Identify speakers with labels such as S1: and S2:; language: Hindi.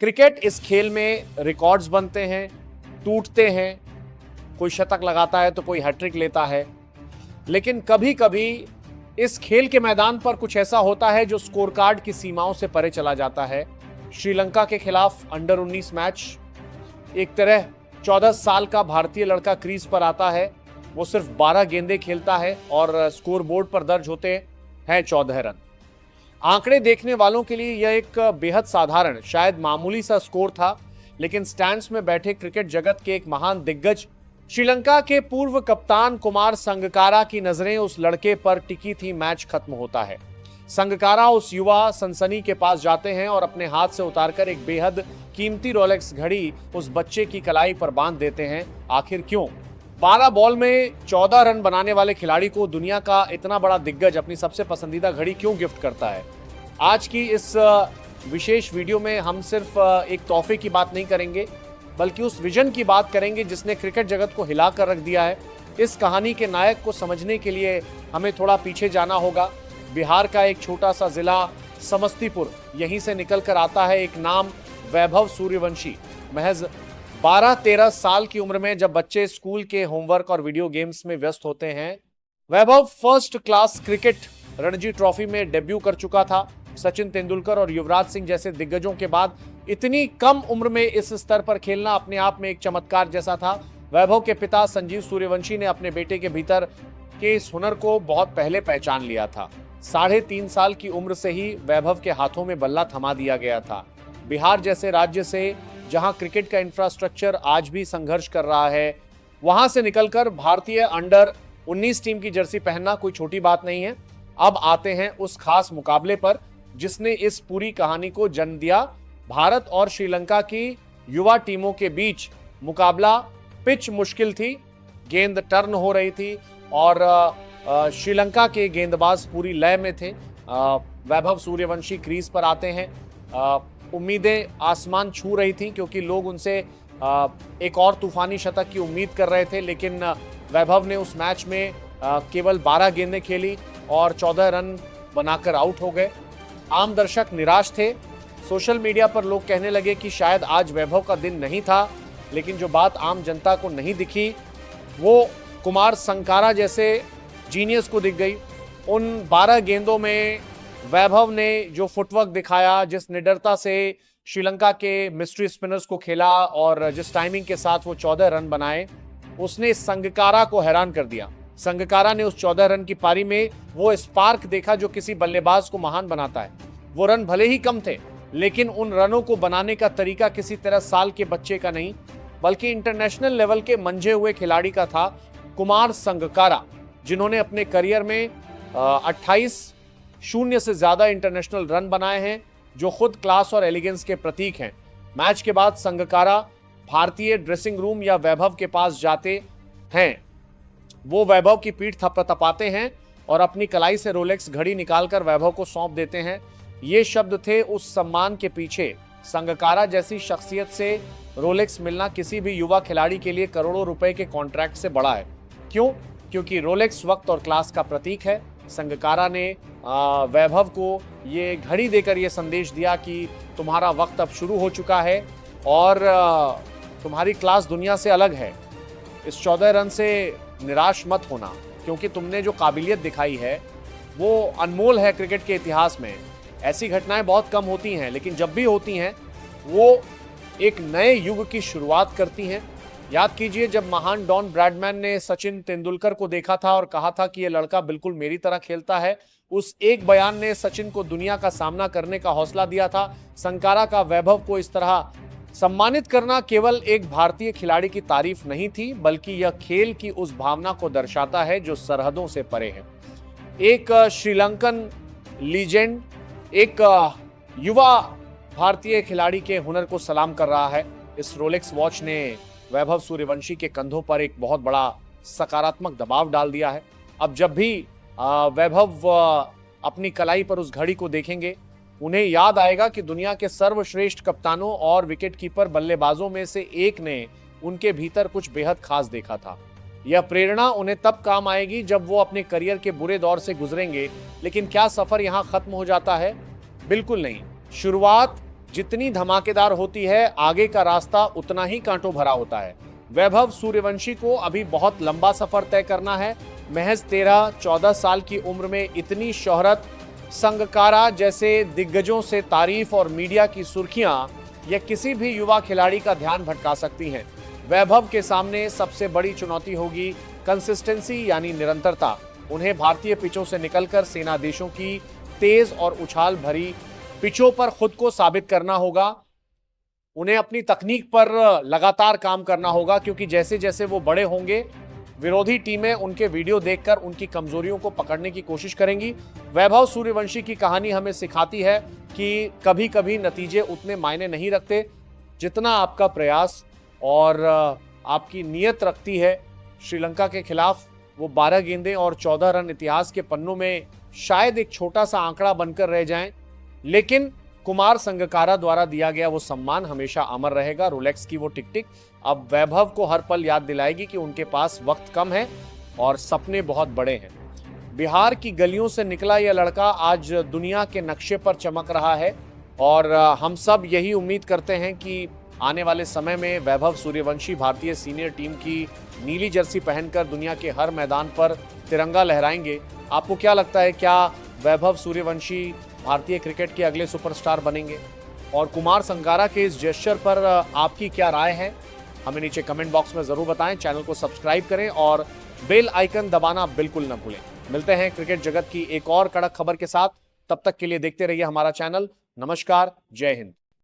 S1: क्रिकेट इस खेल में रिकॉर्ड्स बनते हैं, टूटते हैं, कोई शतक लगाता है तो कोई हैट्रिक लेता है, लेकिन कभी कभी इस खेल के मैदान पर कुछ ऐसा होता है जो स्कोर कार्ड की सीमाओं से परे चला जाता है। श्रीलंका के खिलाफ अंडर 19 मैच, एक तरह 14 साल का भारतीय लड़का क्रीज पर आता है, वो सिर्फ 12 गेंदें खेलता है और स्कोर बोर्ड पर दर्ज होते हैं 14 रन। आंकड़े देखने वालों के लिए यह एक बेहद साधारण, शायद मामूली सा स्कोर था, लेकिन स्टैंड्स में बैठे क्रिकेट जगत के एक महान दिग्गज श्रीलंका के पूर्व कप्तान कुमार संगकारा की नजरें उस लड़के पर टिकी थी। मैच खत्म होता है, संगकारा उस युवा सनसनी के पास जाते हैं और अपने हाथ से उतारकर एक बेहद कीमती रोलेक्स घड़ी उस बच्चे की कलाई पर बांध देते हैं। आखिर क्यों? 12 बॉल में 14 रन बनाने वाले खिलाड़ी को दुनिया का इतना बड़ा दिग्गज अपनी सबसे पसंदीदा घड़ी क्यों गिफ्ट करता है? आज की इस विशेष वीडियो में हम सिर्फ एक तोहफे की बात नहीं करेंगे, बल्कि उस विजन की बात करेंगे जिसने क्रिकेट जगत को हिला कर रख दिया है। इस कहानी के नायक को समझने के लिए हमें थोड़ा पीछे जाना होगा। बिहार का एक छोटा सा जिला समस्तीपुर, यहीं से निकल कर आता है एक नाम, वैभव सूर्यवंशी। महज 12-13 साल की उम्र में जब बच्चे स्कूल के होमवर्क और वीडियो गेम्स में व्यस्त होते हैं, Vaibhav first class cricket Ranji trophy में डेब्यू कर चुका था। सचिन तेंदुलकर और युवराज सिंह जैसे दिग्गजों के बाद इतनी कम उम्र में इस स्तर पर खेलना अपने आप में एक चमत्कार जैसा था। वैभव के पिता संजीव सूर्यवंशी ने अपने बेटे के भीतर के इस हुनर को बहुत पहले पहचान लिया था। 3.5 साल की उम्र से ही वैभव के हाथों में बल्ला थमा दिया गया था। बिहार जैसे राज्य से, जहां क्रिकेट का इंफ्रास्ट्रक्चर आज भी संघर्ष कर रहा है, वहां से निकलकर भारतीय अंडर 19 टीम की जर्सी पहनना कोई छोटी बात नहीं है। अब आते हैं उस खास मुकाबले पर जिसने इस पूरी कहानी को जन्म दिया। भारत और श्रीलंका की युवा टीमों के बीच मुकाबला, पिच मुश्किल थी, गेंद टर्न हो रही थी और श्रीलंका के गेंदबाज पूरी लय में थे। वैभव सूर्यवंशी क्रीज पर आते हैं। उम्मीदें आसमान छू रही थी क्योंकि लोग उनसे एक और तूफानी शतक की उम्मीद कर रहे थे, लेकिन वैभव ने उस मैच में केवल 12 गेंदें खेली और 14 रन बनाकर आउट हो गए। आम दर्शक निराश थे। सोशल मीडिया पर लोग कहने लगे कि शायद आज वैभव का दिन नहीं था, लेकिन जो बात आम जनता को नहीं दिखी वो कुमार संगकारा जैसे जीनियस को दिख गई। उन 12 गेंदों में वैभव ने जो फुटवर्क दिखाया, जिस निडरता से श्रीलंका के मिस्ट्री स्पिनर्स को खेला और जिस टाइमिंग के साथ वो 14 रन बनाए, उसने संगकारा को हैरान कर दिया। संगकारा ने उस 14 रन की पारी में वो स्पार्क देखा जो किसी बल्लेबाज को महान बनाता है। वो रन भले ही कम थे, लेकिन उन रनों को बनाने का तरीका किसी तरह साल के बच्चे का नहीं, बल्कि इंटरनेशनल लेवल के मंझे हुए खिलाड़ी का था। कुमार संगकारा, जिन्होंने अपने करियर में 28 शून्य से ज्यादा इंटरनेशनल रन बनाए हैं, जो खुद क्लास और एलिगेंस के प्रतीक हैं। मैच के बाद संगकारा भारतीय ड्रेसिंग रूम या वैभव के पास जाते हैं। वो वैभव की पीठ थपथपाते हैं और अपनी कलाई से रोलेक्स घड़ी निकालकर वैभव को सौंप देते हैं। ये शब्द थे उस सम्मान के पीछे। संगकारा जैसी शख्सियत से रोलेक्स मिलना किसी भी युवा खिलाड़ी के लिए करोड़ों रुपए के कॉन्ट्रैक्ट से बड़ा है। क्यों? क्योंकि रोलेक्स वक्त और क्लास का प्रतीक है। संगकारा ने वैभव को ये घड़ी देकर ये संदेश दिया कि तुम्हारा वक्त अब शुरू हो चुका है और तुम्हारी क्लास दुनिया से अलग है। इस 14 रन से निराश मत होना, क्योंकि तुमने जो काबिलियत दिखाई है वो अनमोल है क्रिकेट के इतिहास में। ऐसी घटनाएं बहुत कम होती हैं, लेकिन जब भी होती हैं वो एक नए युग की शुरुआत करती हैं। याद कीजिए, जब महान डॉन ब्रैडमैन ने सचिन तेंदुलकर को देखा था और कहा था कि ये लड़का बिल्कुल मेरी तरह खेलता है, उस एक बयान ने सचिन को दुनिया का सामना करने का हौसला दिया था। संगकारा का वैभव को इस तरह सम्मानित करना केवल एक भारतीय खिलाड़ी की तारीफ नहीं थी, बल्कि यह खेल की उस भावना को दर्शाता है जो सरहदों से परे है। एक श्रीलंकन लीजेंड, एक युवा भारतीय खिलाड़ी के हुनर को सलाम कर रहा है। इस रोलेक्स वॉच ने वैभव सूर्यवंशी के कंधों पर एक बहुत बड़ा सकारात्मक दबाव डाल दिया है। अब जब भी वैभव अपनी कलाई पर उस घड़ी को देखेंगे, उन्हें याद आएगा कि दुनिया के सर्वश्रेष्ठ कप्तानों और विकेटकीपर बल्लेबाजों में से एक ने उनके भीतर कुछ बेहद खास देखा था। यह प्रेरणा उन्हें तब काम आएगी जब वो अपने करियर के बुरे दौर से गुजरेंगे। लेकिन क्या सफर यहां खत्म हो जाता है? बिल्कुल नहीं। शुरुआत जितनी धमाकेदार होती है, आगे का रास्ता उतना ही कांटों भरा होता है। वैभव सूर्यवंशी को अभी बहुत लंबा सफर तय करना है। महज 13-14 साल की उम्र में इतनी शोहरत, संगकारा जैसे दिग्गजों से तारीफ और मीडिया की सुर्खियां यह किसी भी युवा खिलाड़ी का ध्यान भटका सकती हैं। वैभव के सामने सबसे बड़ी चुनौती होगी कंसिस्टेंसी यानी निरंतरता। उन्हें भारतीय पिचों से निकलकर सेना देशों की तेज और उछाल भरी पिचों पर खुद को साबित करना होगा। उन्हें अपनी तकनीक पर लगातार काम करना होगा, क्योंकि जैसे जैसे वो बड़े होंगे विरोधी टीमें उनके वीडियो देखकर उनकी कमजोरियों को पकड़ने की कोशिश करेंगी। वैभव सूर्यवंशी की कहानी हमें सिखाती है कि कभी कभी नतीजे उतने मायने नहीं रखते जितना आपका प्रयास और आपकी नीयत रखती है। श्रीलंका के खिलाफ वो 12 गेंदें और 14 रन इतिहास के पन्नों में शायद एक छोटा सा आंकड़ा बनकर रह जाएं, लेकिन कुमार संगकारा द्वारा दिया गया वो सम्मान हमेशा अमर रहेगा। रोलेक्स की वो टिक टिक अब वैभव को हर पल याद दिलाएगी कि उनके पास वक्त कम है और सपने बहुत बड़े हैं। बिहार की गलियों से निकला यह लड़का आज दुनिया के नक्शे पर चमक रहा है और हम सब यही उम्मीद करते हैं कि आने वाले समय में वैभव सूर्यवंशी भारतीय सीनियर टीम की नीली जर्सी पहनकर दुनिया के हर मैदान पर तिरंगा लहराएंगे। आपको क्या लगता है, क्या वैभव सूर्यवंशी भारतीय क्रिकेट के अगले सुपरस्टार बनेंगे? और कुमार संगकारा के इस जेस्चर पर आपकी क्या राय है, हमें नीचे कमेंट बॉक्स में जरूर बताएं। चैनल को सब्सक्राइब करें और बेल आइकन दबाना बिल्कुल न भूलें। मिलते हैं क्रिकेट जगत की एक और कड़क खबर के साथ, तब तक के लिए देखते रहिए हमारा चैनल। नमस्कार, जय हिंद।